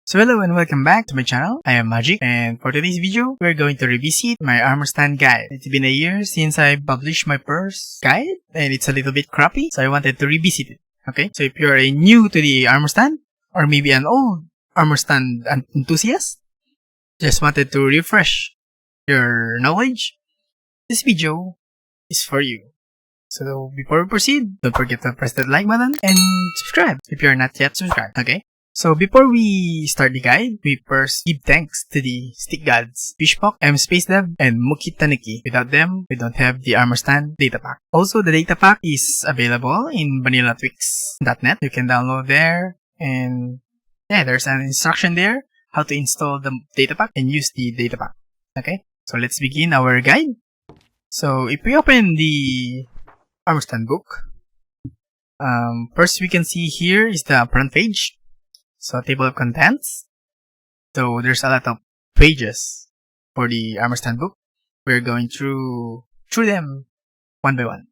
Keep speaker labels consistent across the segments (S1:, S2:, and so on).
S1: So hello and welcome back to my channel. I am Magic, and for today's video, we're going to revisit my Armorstand guide. It's been a year since I published my first guide, and it's a little bit crappy, so I wanted to revisit it. Okay, so if you're new to the Armorstand, or maybe an old Armorstand enthusiast, just wanted to refresh your knowledge, this video is for you. So before we proceed, don't forget to press that like button and subscribe if you're not yet subscribed, okay? So before we start the guide, we first give thanks to the stick gods, Fishpock, MSpaceDev, and Muki Taniki. Without them, we don't have the Armorstand Datapack. Also, the Datapack is available in vanillatwix.net. You can download there, and yeah, there's an instruction there how to install the Datapack and use the Datapack. Okay, so let's begin our guide. So if we open the Armorstand book, first we can see here is the front page. So table of contents. So there's a lot of pages for the Armorstand book. We're going through them one by one.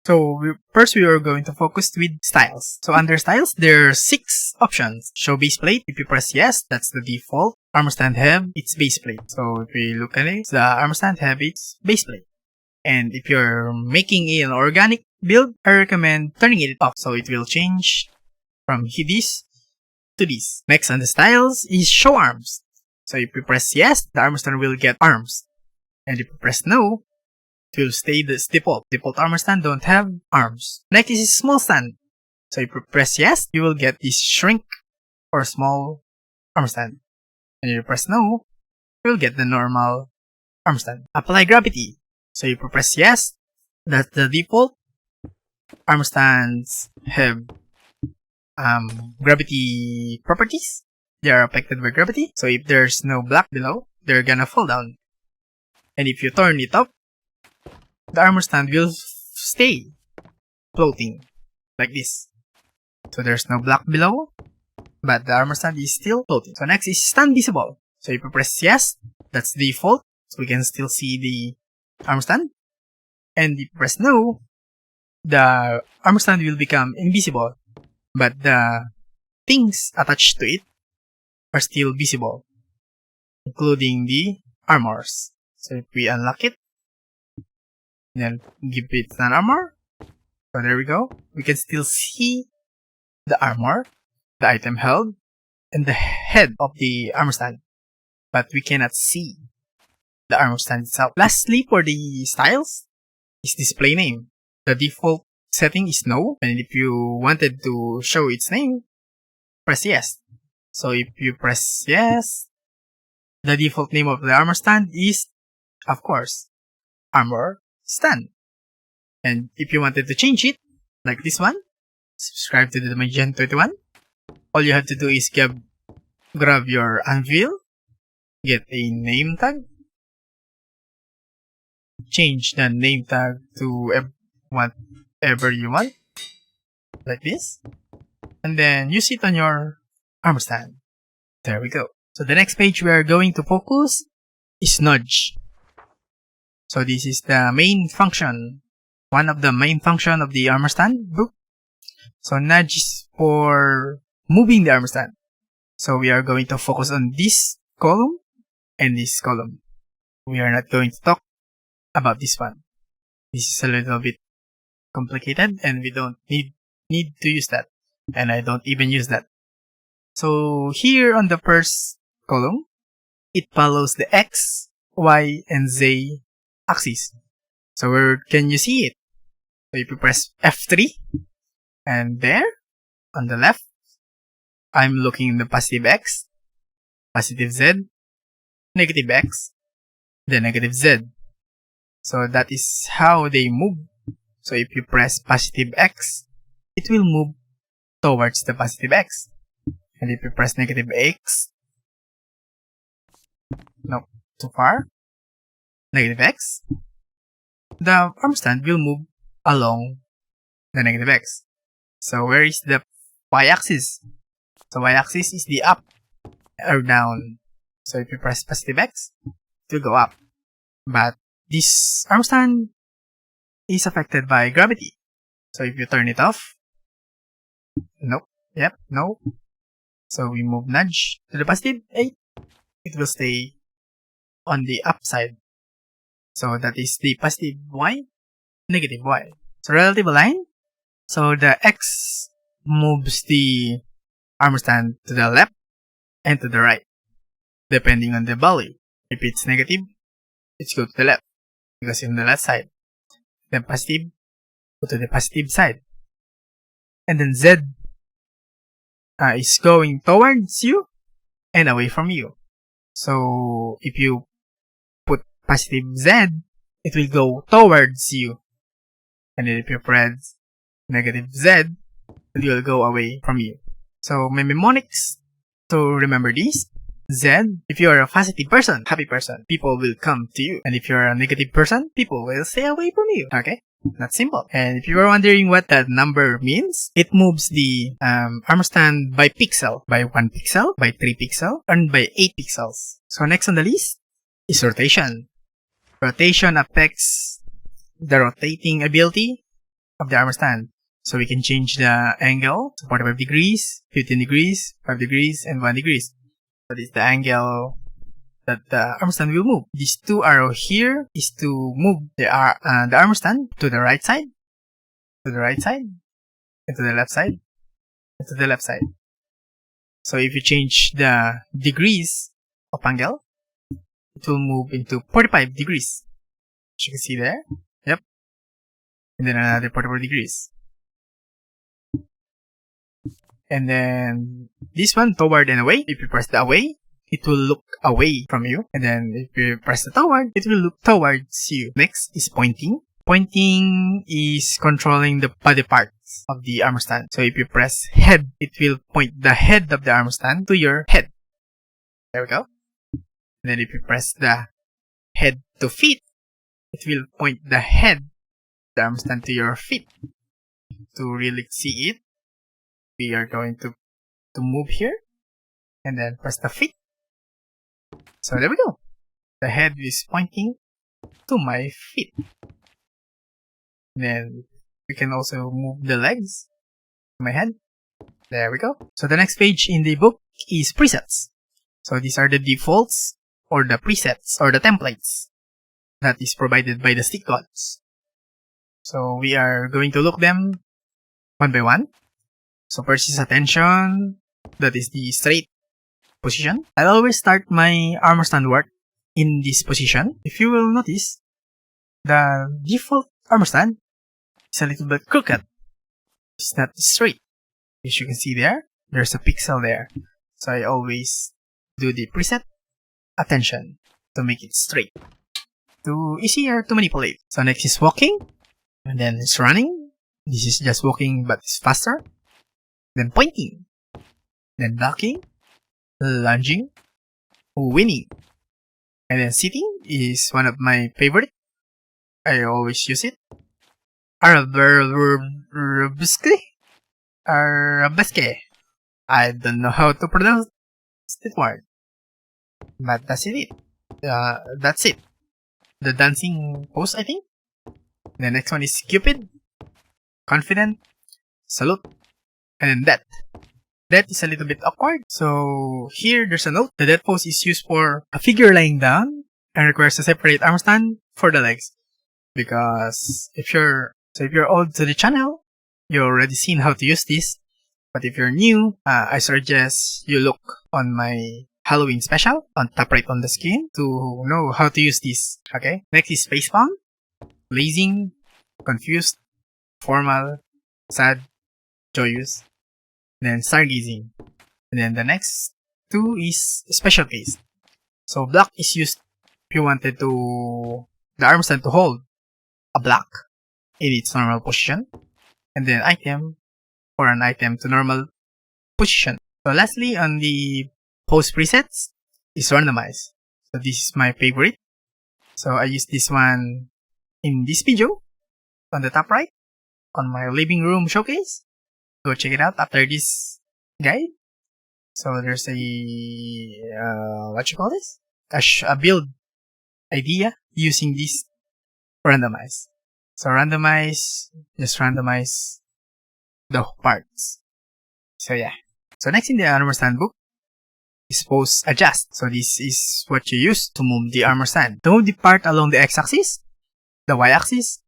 S1: So first we are going to focus with styles. So under styles, there are 6 options. Show base plate. If you press yes, that's the default. Armorstand have its base plate. So if we look at it, the Armorstand have its base plate. And if you're making an organic build, I recommend turning it off so it will change from this to this. Next on the styles is show arms. So if you press yes, the Armorstand will get arms. And if you press no, it will stay this default. Default Armorstand don't have arms. Next is small stand. So if you press yes, you will get this shrink or small Armorstand. And if you press no, you will get the normal Armorstand. Apply gravity. So if you press yes, that's the default. Armorstands have gravity properties. They are affected by gravity. So if there's no block below, they're gonna fall down. And if you turn it up, the Armorstand will stay floating like this. So there's no block below, but the Armorstand is still floating. So next is stand visible. So if you press yes, that's the default. So we can still see the Armorstand. And if you press no, the Armorstand will become invisible, but the things attached to it are still visible, including the armors. So if we unlock it, then give it an armor. So there we go. We can still see the armor, the item held, and the head of the Armorstand, but we cannot see the Armorstand itself. Lastly, for the styles, is display name. The default setting is no, and if you wanted to show its name, press yes. So if you press yes, the default name of the Armorstand is, of course, Armorstand. And if you wanted to change it, like this one, subscribe to the Magian 21. All you have to do is grab your anvil, get a name tag, change the name tag to whatever you want, like this, and then use it on your Armorstand. There we go. So the next page we are going to focus is nudge. So this is the main function, one of the main function of the Armorstand book. So nudge is for moving the Armorstand. So we are going to focus on this column and this column. We are not going to talk about this one. This is a little bit complicated and we don't need to use that. And I don't even use that. So here on the first column, it follows the X, Y, and Z axis. So where can you see it? So if you press F3, and there, on the left, I'm looking in the positive X, positive Z, negative X, the negative Z. So that is how they move. So if you press positive X, it will move towards the positive X. And if you press negative X, no, too far, negative X, the Armorstand will move along the negative X. So where is the Y-axis? So Y-axis is the up or down. So if you press positive X, it will go up. But this Armorstand is affected by gravity. So if you turn it off, nope, yep, no. So we move nudge to the positive 8. It will stay on the upside. So that is the positive y, negative y. So relative align. So the x moves the armor stand to the left and to the right, depending on the value. If it's negative, it's go to the left, because in the left side. Then positive, go to the positive side. And then z is going towards you and away from you. So if you put positive z, it will go towards you. And then if you press negative z, it will go away from you. So my mnemonics to remember this: Z, if you are a positive person, happy person, people will come to you. And if you're a negative person, people will stay away from you. Okay? That's simple. And if you are wondering what that number means, it moves the armor stand by pixel. By 1 pixel, by 3 pixel, and by 8 pixels. So next on the list is rotation. Rotation affects the rotating ability of the armor stand. So we can change the angle to 45 degrees, 15 degrees, 5 degrees, and 1 degrees. So this is the angle that the armor stand will move. These two arrows here is to move the armor stand to the right side, and to the left side, and to the left side. So if you change the degrees of angle, it will move into 45 degrees. As you can see there. Yep. And then another 45 degrees. And then this one, toward and away. If you press the away, it will look away from you. And then if you press the toward, it will look towards you. Next is pointing. Pointing is controlling the body parts of the armor stand. So if you press head, it will point the head of the armor stand to your head. There we go. And then if you press the head to feet, it will point the head of the armor stand to your feet. To really see it, we are going to move here and then press the feet. So there we go. The head is pointing to my feet. Then we can also move the legs to my head. There we go. So the next page in the book is presets. So these are the defaults or the presets or the templates that is provided by the stick gods. So we are going to look them one by one. So first is attention, that is the straight position. I'll always start my armor stand work in this position. If you will notice, the default armor stand is a little bit crooked. It's not straight. As you can see there, there's a pixel there. So I always do the preset attention to make it straight. Too easier to manipulate. So next is walking, and then it's running. This is just walking but it's faster. Then pointing, then blocking, lunging, winning, and then sitting is one of my favorite. I always use it. Arabesque. I don't know how to pronounce that word, but that's it. That's it. The dancing pose, I think. The next one is Cupid, confident, salute. And then death. Death is a little bit awkward. So here there's a note. The death pose is used for a figure lying down and requires a separate arm stand for the legs. Because if you're old to the channel, you already seen how to use this. But if you're new, I suggest you look on my Halloween special on top right on the screen to know how to use this. Okay. Next is facepalm, blazing, confused, formal, sad, joyous, then stargazing. And then the next two is special case. So block is used if you wanted to the arm stand to hold a block in its normal position. And then item for an item to normal position. So lastly on the pose presets is randomize. So this is my favorite. So I use this one in this video on the top right on my living room showcase. Go check it out after this guide. So there's a what you call this? A build idea using this randomize. So just randomize the parts. So yeah. So next in the Armorstand book is pose adjust. So this is what you use to move the Armorstand. To move the part along the x-axis, the y-axis,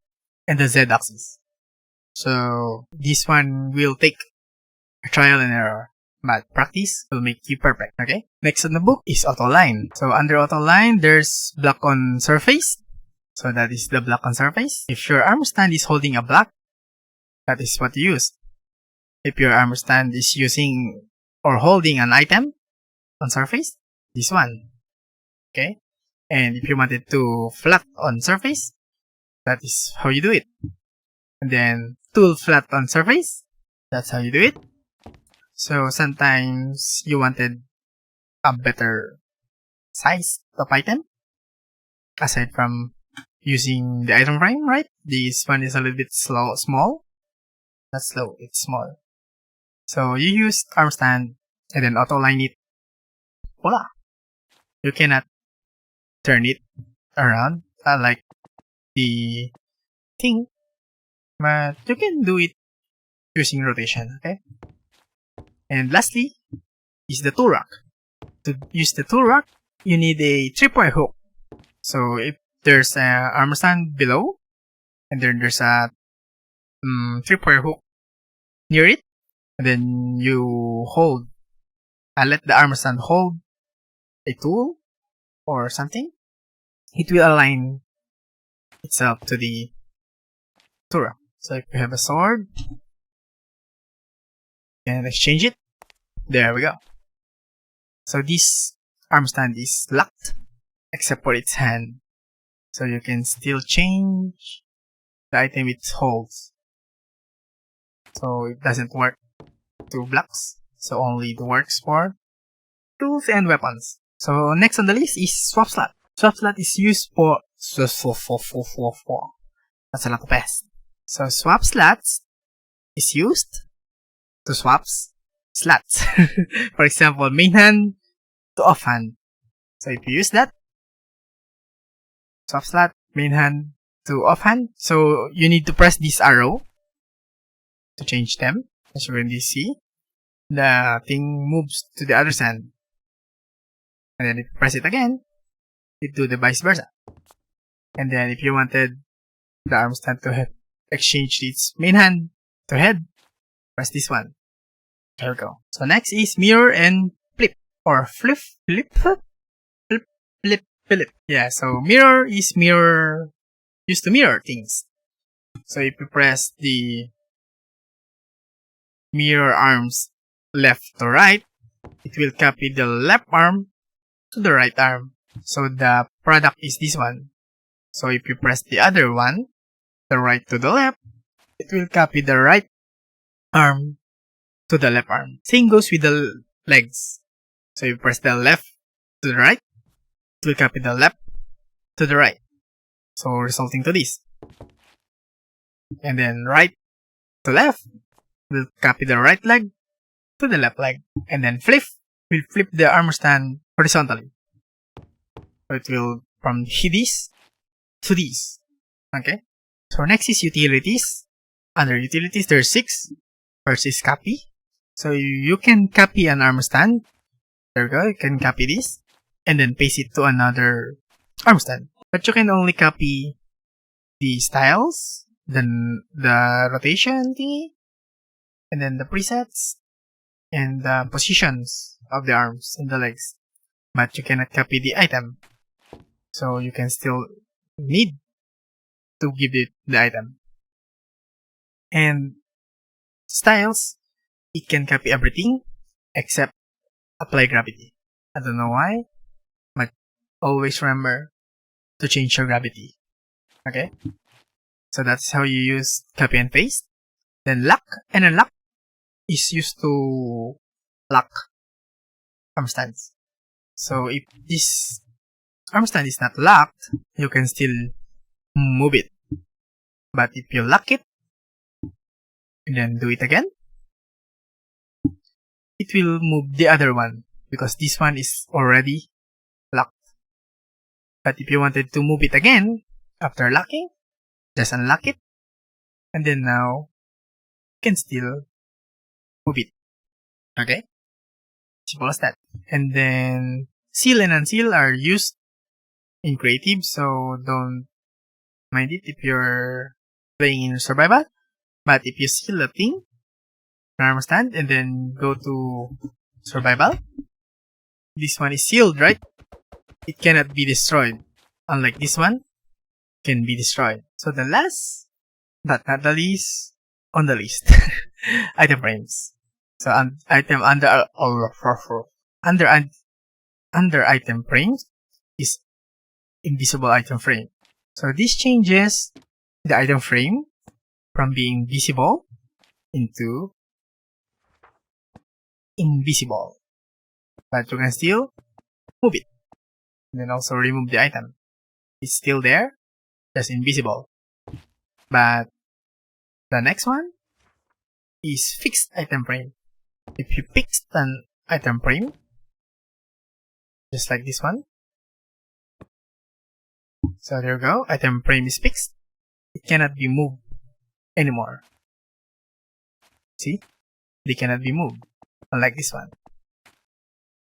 S1: and the z-axis. So this one will take a trial and error, but practice will make you perfect. Okay. Next on the book is auto line. So under auto line, there's block on surface. So that is the block on surface. If your Armorstand is holding a block, that is what you use. If your Armorstand is using or holding an item on surface, this one. Okay. And if you wanted to flat on surface, that is how you do it. And then tool flat on surface, that's how you do it. So sometimes you wanted a better size of item, aside from using the item frame, right? This one is a little bit small. Not slow, it's small. So you use Armorstand and then auto line it. Voila! You cannot turn it around like the thing, but you can do it using rotation, okay? And lastly is the tool rack. To use the tool rack, you need a tripwire hook. So if there's a Armorstand below, and then there's a tripwire hook near it, and then you hold, let the Armorstand hold a tool or something, it will align itself to the tool rack. So if you have a sword, you can exchange it. There we go. So this Armorstand is locked except for its hand. So you can still change the item it holds. So it doesn't work through blocks. So only it works for tools and weapons. So next on the list is swap slot. Swap slot is used for that's a lot of S. So swap slots is used to swap slots. For example, main hand to off hand. So if you use that, swap slot, main hand to off hand. So you need to press this arrow to change them. As you can see, the thing moves to the other hand. And then if you press it again, it do the vice versa. And then if you wanted the Armorstand to exchange its main hand to head, press this one. There we go. So next is mirror and flip, or flip. Yeah, so mirror is used to mirror things. So if you press the mirror arms left to right, it will copy the left arm to the right arm. So the product is this one. So if you press the other one, the right to the left, it will copy the right arm to the left arm. Same goes with the legs. So if you press the left to the right, it will copy the left to the right. So resulting to this. And then right to left will copy the right leg to the left leg. And then flip will flip the Armorstand horizontally. So it will from this to this. Okay. So next is utilities. Under utilities, there's 6. First is copy. So you can copy an Armorstand. There we go. You can copy this and then paste it to another Armorstand. But you can only copy the styles, then the rotation thingy, and then the presets, and the positions of the arms and the legs. But you cannot copy the item. So you can still need to give it the item. And styles, it can copy everything except apply gravity. I don't know why, but always remember to change your gravity. Okay? So that's how you use copy and paste. Then lock and unlock is used to lock Armorstands. So if this Armorstand is not locked, you can still move it. But if you lock it, and then do it again, it will move the other one because this one is already locked. But if you wanted to move it again after locking, just unlock it, and then now you can still move it. Okay? Simple as that. And then seal and unseal are used in creative, so don't mind it if you're playing in survival. But if you seal a thing, Armorstand, and then go to survival, this one is sealed, right? It cannot be destroyed. Unlike this one, can be destroyed. So the last, but not the least, on the list, item frames. So item under item frames is invisible item frame. So this changes the item frame from being visible into invisible, but you can still move it and then also remove the item. It's still there, just invisible. But the next one is fixed item frame. If you fix an item frame, just like this one, so there you go, item frame is fixed. It cannot be moved anymore. See? They cannot be moved, unlike this one.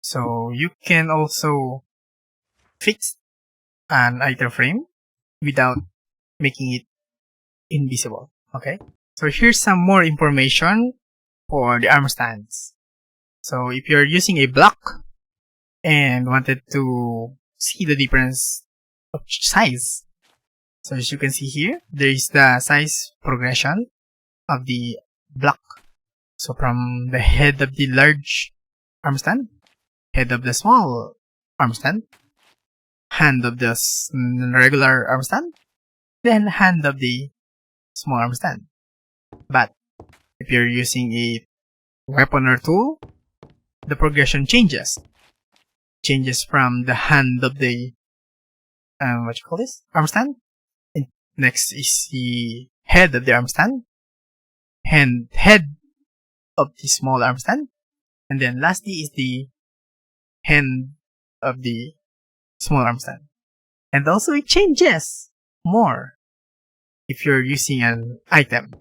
S1: So you can also fix an item frame without making it invisible. Okay? So here's some more information for the armor stands. So if you're using a block and wanted to see the difference of size, so as you can see here, there is the size progression of the block. So from the head of the large arm stand, head of the small arm stand, hand of the regular arm stand, then hand of the small arm stand. But if you're using a weapon or tool, the progression changes. Changes from the hand of the arm stand. And next is the head of the arm stand, head of the small arm stand, and then lastly is the hand of the small arm stand. And also it changes more if you're using an item.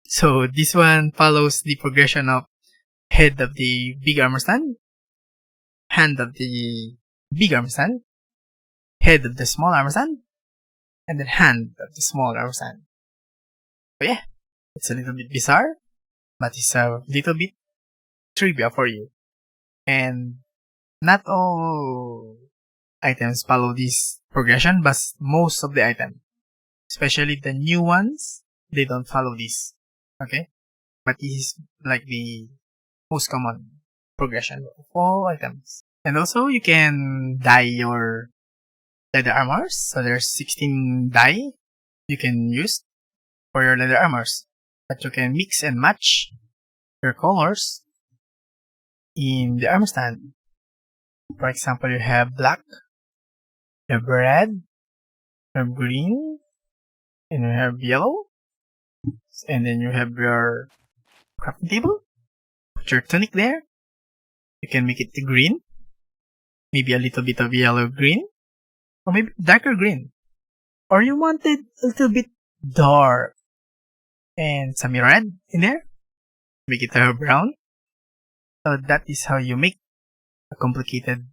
S1: So this one follows the progression of head of the big armor stand, hand of the big armor stand, head of the small armor stand, and then hand of the small armor stand. So yeah, it's a little bit bizarre, but it's a little bit trivia for you. And not all items follow this progression, but most of the items, especially the new ones, they don't follow this. Okay? But this is like the most common progression of all items. And also, you can dye your leather armors. So there's 16 dye you can use for your leather armors. But you can mix and match your colors in the armor stand. For example, you have black, you have red, you have green, and you have yellow. And then you have your crafting table. Put your tunic there. You can make it green. Maybe a little bit of yellow green. Or maybe darker green. Or you wanted a little bit dark. And some red in there. Make it brown. So that is how you make a complicated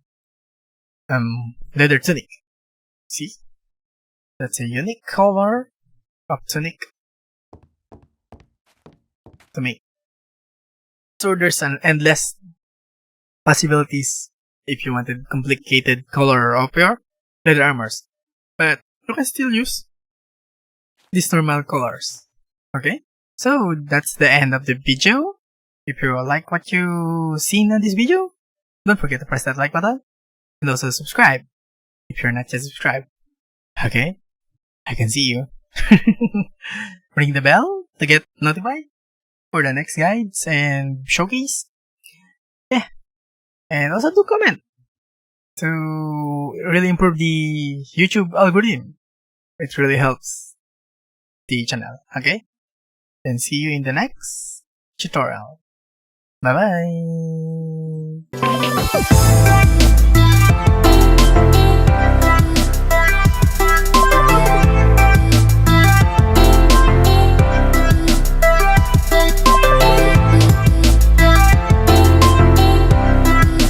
S1: leather tunic. See? That's a unique color of tunic to make. So there's an endless possibilities if you wanted complicated color of your leather armors. But you can still use these normal colors. Okay? So that's the end of the video. If you like what you seen in this video, don't forget to press that like button and also subscribe if you're not yet subscribed. Okay? I can see you. Ring the bell to get notified for the next guides and showcase. Yeah. And also do comment to really improve the YouTube algorithm. It really helps the channel. Okay? Then see you in the next tutorial. Bye bye.